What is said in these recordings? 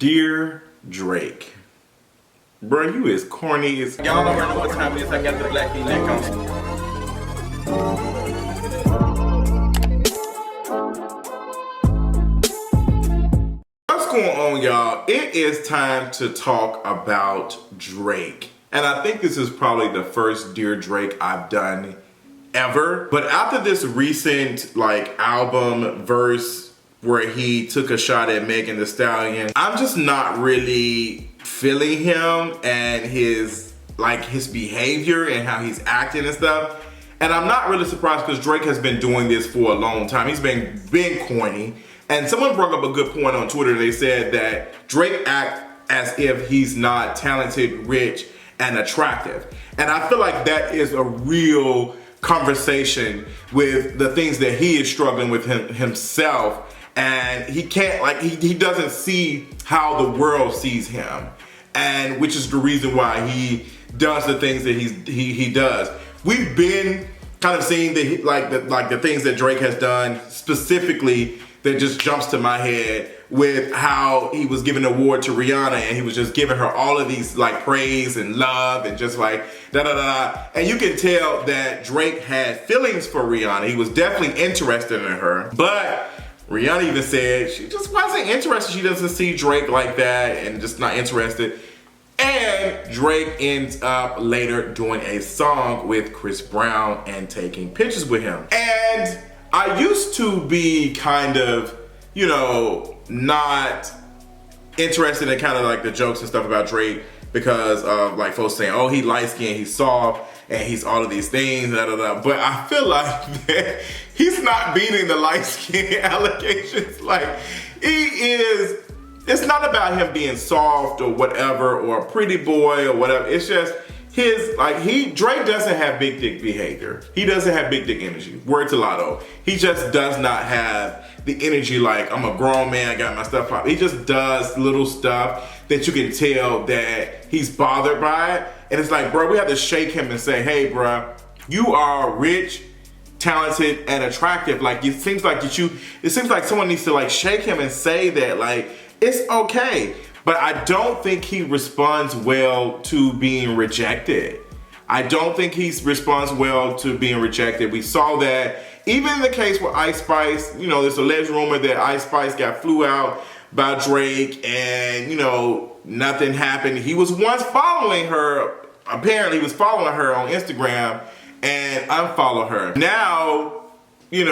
Dear Drake, bro, you is corny as... Y'all already know what time it is. I got the black V-neck on. What's going on, y'all? It is time to talk about Drake. And I think this is probably the first Dear Drake I've done ever. But after this recent album verse where he took a shot at Megan Thee Stallion, I'm just not really feeling him and his behavior and how he's acting and stuff. And I'm not really surprised because Drake has been doing this for a long time. He's been corny. And someone brought up a good point on Twitter. They said that Drake acts as if he's not talented, rich, and attractive. And I feel like that is a real conversation with the things that he is struggling with himself. And he can't, he doesn't see how the world sees him. And which is the reason why he does the things that he does. We've been kind of seeing the things that Drake has done specifically that just jumps to my head with how he was giving an award to Rihanna and he was just giving her all of these praise and love and just da-da-da-da. And you can tell that Drake had feelings for Rihanna. He was definitely interested in her. But Rihanna even said she just wasn't interested. She doesn't see Drake like that and just not interested. And Drake ends up later doing a song with Chris Brown and taking pictures with him. And I used to be kind of, not interested in kind of the jokes and stuff about Drake because of folks saying, oh, he light skinned, he's soft, and he's all of these things, da-da-da. But I feel like that he's not beating the light skin allegations. It's not about him being soft or whatever, or a pretty boy or whatever. It's just Drake doesn't have big dick behavior. He doesn't have big dick energy. Word to Lotto. He just does not have the energy I'm a grown man, I got my stuff pop. He just does little stuff that you can tell that he's bothered by it. And it's bro, we have to shake him and say, hey, bro, you are rich, talented, and attractive. It seems like someone needs to shake him and say that it's okay. But I don't think he responds well to being rejected. I don't think he responds well to being rejected. We saw that even in the case with Ice Spice. There's alleged rumor that Ice Spice flew out by Drake and, nothing happened. He was once following her. Apparently he was following her on Instagram and unfollowed her. Now, he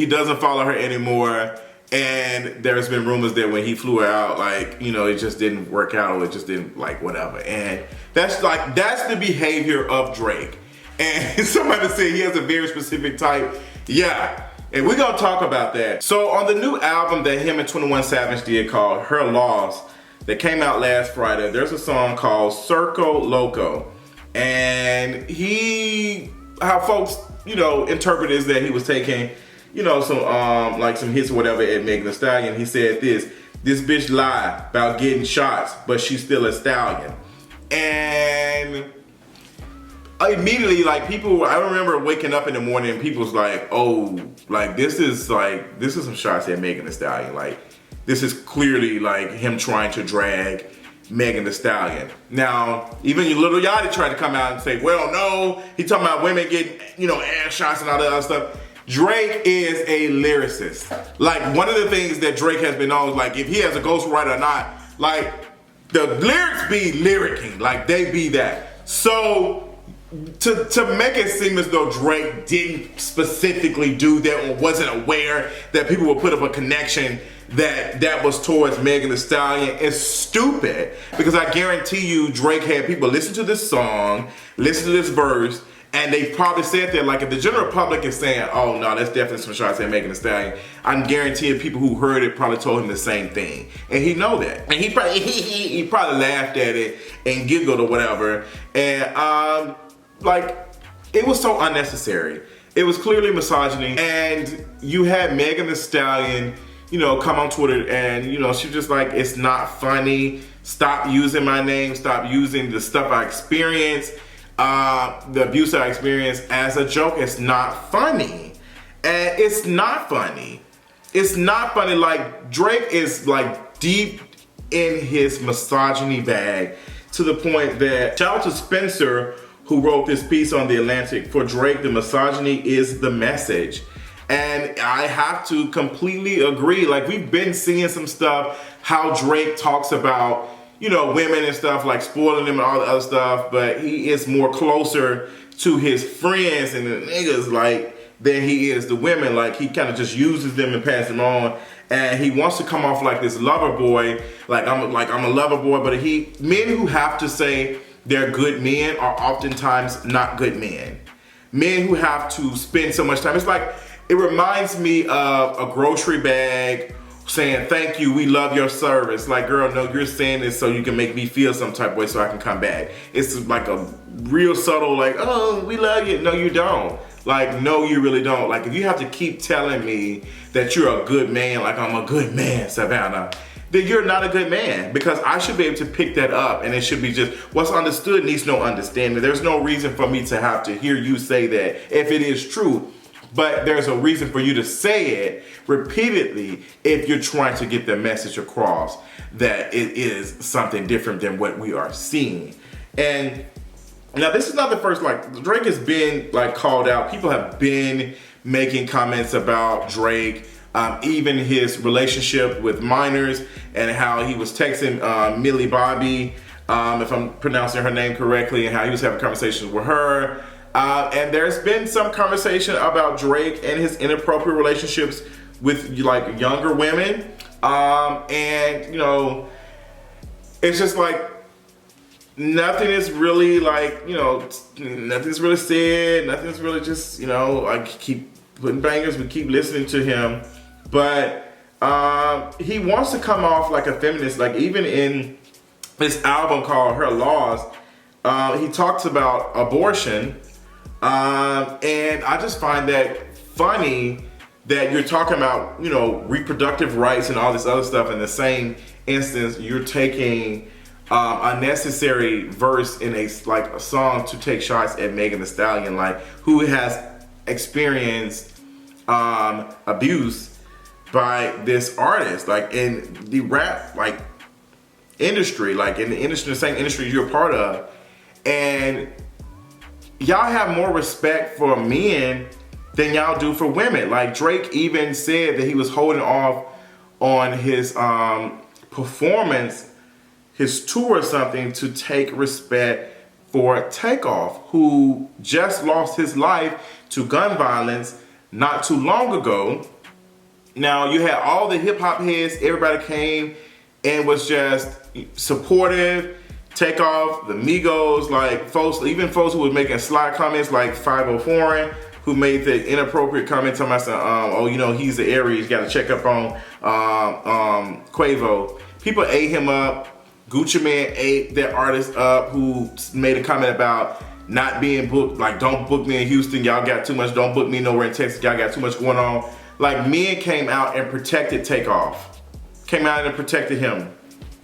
doesn't follow her anymore. And there's been rumors that when he flew her out, it just didn't work out, or it just didn't whatever. And that's the behavior of Drake. And somebody said he has a very specific type. Yeah. And we're gonna talk about that. So on the new album that him and 21 Savage did called Her Loss, that came out last Friday, there's a song called Circo Loco. And how folks, interpret is that he was taking some hits or whatever at Megan Thee Stallion. He said this bitch lied about getting shots, but she's still a stallion. And immediately, people, I remember waking up in the morning and people's this is some shots at Megan Thee Stallion. This is clearly him trying to drag Megan Thee Stallion. Now, even your Lil Yachty tried to come out and say, well, no, he talking about women getting, ass shots and all that other stuff. Drake is a lyricist. One of the things that Drake has been known is if he has a ghostwriter or not, the lyrics be lyricking, they be that. So to make it seem as though Drake didn't specifically do that or wasn't aware that people would put up a connection that was towards Megan Thee Stallion is stupid. Because I guarantee you Drake had people listen to this song, listen to this verse, and they probably said that, if the general public is saying, oh no, that's definitely some shots at Megan Thee Stallion, I'm guaranteeing people who heard it probably told him the same thing. And he know that. And he probably laughed at it and giggled or whatever. And it was so unnecessary. It was clearly misogyny. And you had Megan Thee Stallion, come on Twitter and, she just it's not funny. Stop using my name. Stop using the stuff I experienced. The abuse I experienced as a joke. It's not funny. And it's not funny. It's not funny. Drake is deep in his misogyny bag to the point that, shout out to Spencer, who wrote this piece on The Atlantic. For Drake, the misogyny is the message. And I have to completely agree. Like, we've been seeing some stuff, how Drake talks about, you know, women and stuff, like spoiling them and all the other stuff, but he is more closer to his friends and the niggas, like, than he is the women. Like, he kind of just uses them and passes them on. And he wants to come off like this lover boy, like I'm a lover boy, but men who have to say they're good men are oftentimes not good men. Men who have to spend so much time, it's like, it reminds me of a grocery bag saying, thank you, we love your service. Like, girl, no, you're saying this so you can make me feel some type of way so I can come back. It's like a real subtle, like, oh, we love you. No, you don't. Like, no, you really don't. Like, if you have to keep telling me that you're a good man, like I'm a good man, Savannah, then you're not a good man, because I should be able to pick that up, and it should be just, what's understood needs no understanding. There's no reason for me to have to hear you say that if it is true. But there's a reason for you to say it repeatedly if you're trying to get the message across that it is something different than what we are seeing. And now this is not the first, like, Drake has been like called out. People have been making comments about Drake, even his relationship with minors and how he was texting Millie Bobby, if I'm pronouncing her name correctly, and how he was having conversations with her. And there's been some conversation about Drake and his inappropriate relationships with, like, younger women. And, you know, it's just like, nothing is really, like, you know, nothing's really said. Nothing's really just, you know, like, keep putting bangers. We keep listening to him. But he wants to come off like a feminist. Like, even in this album called Her Laws, he talks about abortion. And I just find that funny that you're talking about, you know, reproductive rights and all this other stuff. In the same instance, you're taking a necessary verse in a song to take shots at Megan Thee Stallion, like, who has experienced abuse by this artist, like, in the rap, like, industry, like, in the industry, the same industry you're a part of. And y'all have more respect for men than y'all do for women. Like, Drake even said that he was holding off on his performance, his tour or something, to take respect for Takeoff, who just lost his life to gun violence not too long ago. Now, you had all the hip hop heads, everybody came and was just supportive. Takeoff, the Migos, like, folks, even folks who were making sly comments, like 504, who made the inappropriate comment talking about, oh, you know, he's the Aries, got to check up on Quavo. People ate him up. Gucci Mane ate that artist up, who made a comment about not being booked, like, don't book me in Houston, y'all got too much, don't book me nowhere in Texas, y'all got too much going on. Like, men came out and protected Takeoff. Came out and protected him,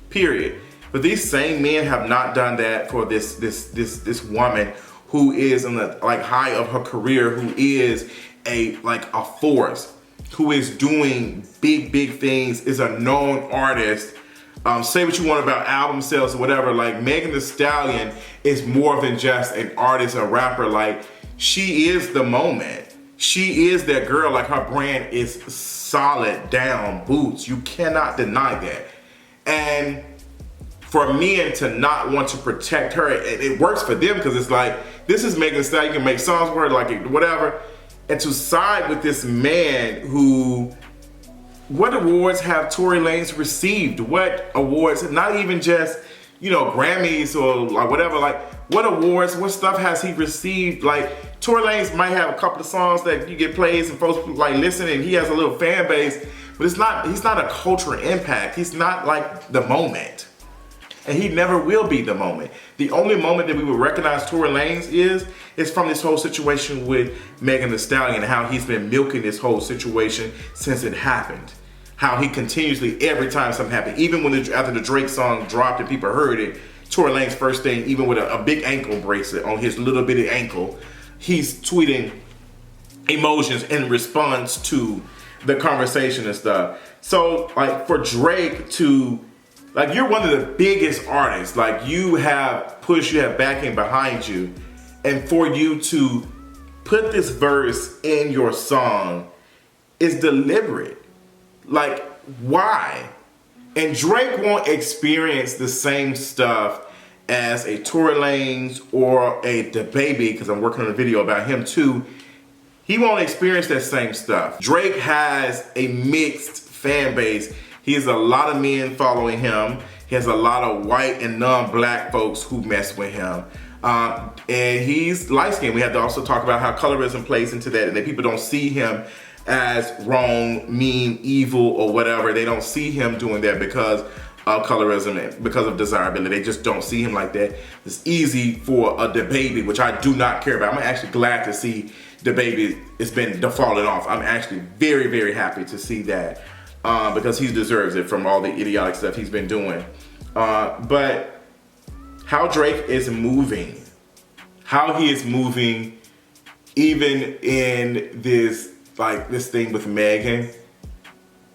period. But these same men have not done that for this woman who is in the, like, high of her career, who is a force, who is doing big things, is a known artist. Say what you want about album sales or whatever. Like, Megan Thee Stallion is more than just an artist, a rapper. Like, she is the moment. She is that girl. Like, her brand is solid down boots. You cannot deny that. And for men to not want to protect her, it works for them, because it's like, this is Megan Thee Stallion, you can make songs with her, like, whatever. And to side with this man who, what awards have Tory Lanez received? What awards, not even just, you know, Grammys or like whatever, like, what awards, what stuff has he received? Like, Tory Lanez might have a couple of songs that you get plays and folks like listen, and he has a little fan base, but he's not a cultural impact. He's not like the moment. And he never will be the moment. The only moment that we will recognize Tory Lanez is from this whole situation with Megan Thee Stallion, and how he's been milking this whole situation since it happened. How he continuously, every time something happened, even when after the Drake song dropped and people heard it, Tory Lanez first thing, even with a big ankle bracelet on his little bitty ankle, he's tweeting emotions in response to the conversation and stuff. So, like, for Drake to Like, you're one of the biggest artists. Like, you have push, you have backing behind you. And for you to put this verse in your song is deliberate. Like, why? And Drake won't experience the same stuff as a Tory Lanez or a DaBaby, because I'm working on a video about him too. He won't experience that same stuff. Drake has a mixed fan base. He has a lot of men following him. He has a lot of white and non-black folks who mess with him. And he's light-skinned. We have to also talk about how colorism plays into that, and that people don't see him as wrong, mean, evil, or whatever. They don't see him doing that because of colorism and because of desirability. They just don't see him like that. It's easy for a DaBaby, which I do not care about. I'm actually glad to see DaBaby has been falling off. I'm actually very, very happy to see that because he deserves it from all the idiotic stuff he's been doing. But how Drake is moving, how he is moving, even in this thing with Megan,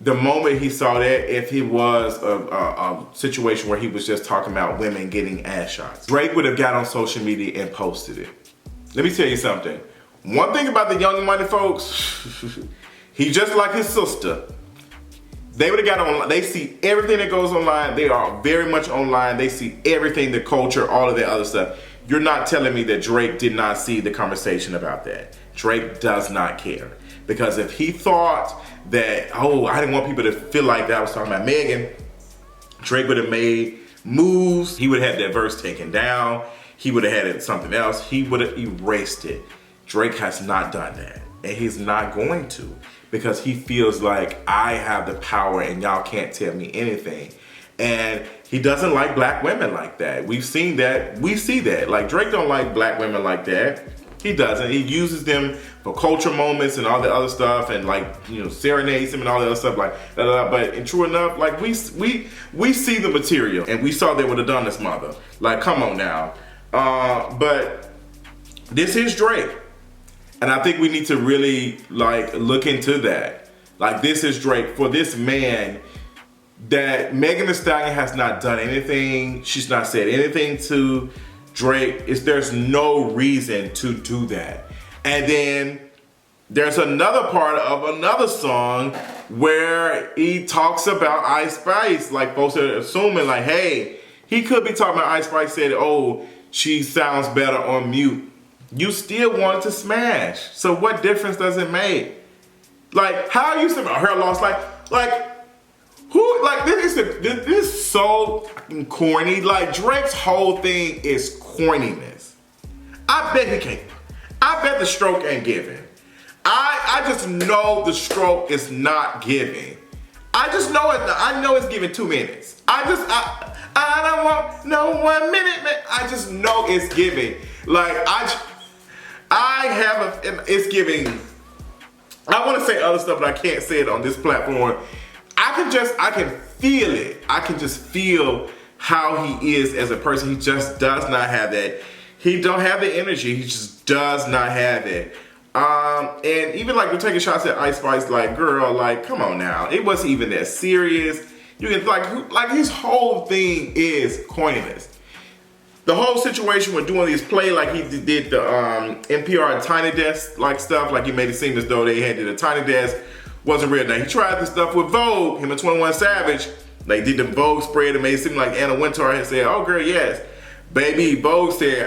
the moment he saw that, if he was a situation where he was just talking about women getting ass shots, Drake would have got on social media and posted it. Let me tell you something. One thing about the Young Money folks, he just like his sister. They would have got on, they see everything that goes online. They are very much online. They see everything, the culture, all of that other stuff. You're not telling me that Drake did not see the conversation about that. Drake does not care. Because if he thought that, oh, I didn't want people to feel like that I was talking about Megan, Drake would have made moves. He would have had that verse taken down. He would have had it something else. He would have erased it. Drake has not done that. And he's not going to. Because he feels like I have the power and y'all can't tell me anything. And he doesn't like black women like that. We've seen that. We see that. Like, Drake don't like black women like that. He doesn't. He uses them for culture moments and all the other stuff, and like, you know, serenades him and all the other stuff like that. But and true enough, like we see the material, and we saw they would have done this mother. Like, come on now. But this is Drake, and I think we need to really like look into that. Like, this is Drake. For this man, that Megan Thee Stallion has not done anything. She's not said anything to Drake. There's no reason to do that. And then there's another part of another song where he talks about Ice Spice. Like, folks are assuming like, hey, he could be talking about Ice Spice said, oh, she sounds better on mute. You still wanted to smash. So what difference does it make? Like, how are you saying her loss? Like, who, like, this is so fucking corny. Like, Drake's whole thing is corniness. I bet he can't. I bet the stroke ain't giving. I just know the stroke is not giving. I just know it. I know it's giving 2 minutes. I don't want no 1 minute, man. I just know it's giving. Like, it's giving. I want to say other stuff, but I can't say it on this platform. I can feel it. I can just feel how he is as a person. He just does not have that. He don't have the energy. He just does not have it. And even like we're taking shots at Ice Spice, like, girl, like, come on now. It wasn't even that serious. You can like his whole thing is corniness. The whole situation with doing these play, like he did the NPR Tiny Desk like stuff, like he made it seem as though they had did a Tiny Desk. Wasn't real. Now, he tried this stuff with Vogue, him and 21 Savage. They did the Vogue spread and made it seem like Anna Wintour had said, oh girl, yes. Baby, Vogue said,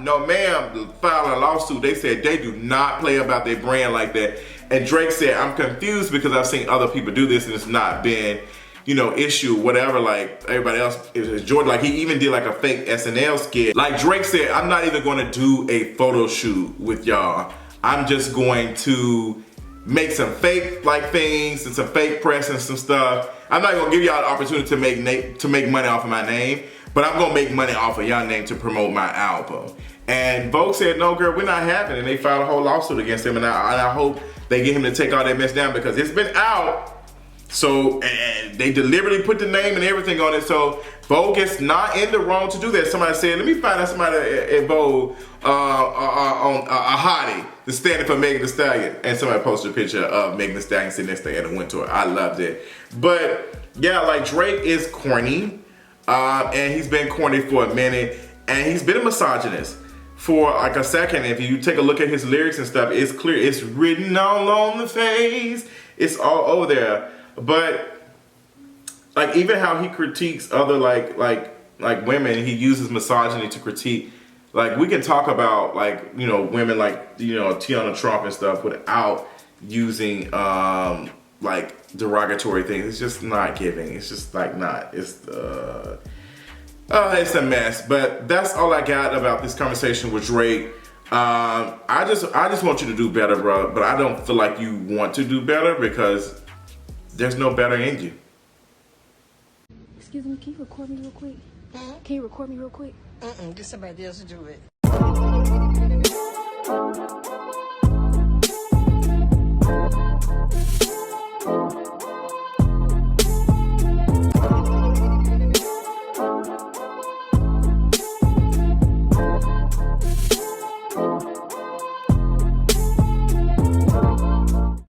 no ma'am, filed a lawsuit. They said they do not play about their brand like that. And Drake said, I'm confused because I've seen other people do this and it's not been, you know, issue, whatever, like everybody else is Jordan. Like, he even did like a fake SNL skit. Like, Drake said, I'm not even gonna do a photo shoot with y'all. I'm just going to make some fake like things and some fake press and some stuff. I'm not gonna give y'all the opportunity to make money off of my name, but I'm gonna make money off of y'all name to promote my album. And Vogue said, no girl, we're not having it. And they filed a whole lawsuit against him, and I hope they get him to take all that mess down because it's been out. So, and they deliberately put the name and everything on it. So Vogue is not in the wrong to do that. Somebody said, let me find out somebody at Vogue on a hottie that's standing for Megan Thee Stallion. And somebody posted a picture of Megan Thee Stallion sitting next to Anna Wintour. I loved it. But Yeah, like Drake is corny, and he's been corny for a minute, and he's been a misogynist for like a second. If you take a look at his lyrics and stuff, it's clear, it's written all on the face, it's all over there. But like even how he critiques other like women, he uses misogyny to critique. Like we can talk about like, you know, women like, you know, Tiana Trump and stuff without using like derogatory things. It's just not giving. It's just like not. It's a mess. But that's all I got about this conversation with Drake. I just want you to do better, bro. But I don't feel like you want to do better because there's no better in you. Excuse me, can you record me real quick? Can you record me real quick? Get somebody else to do it.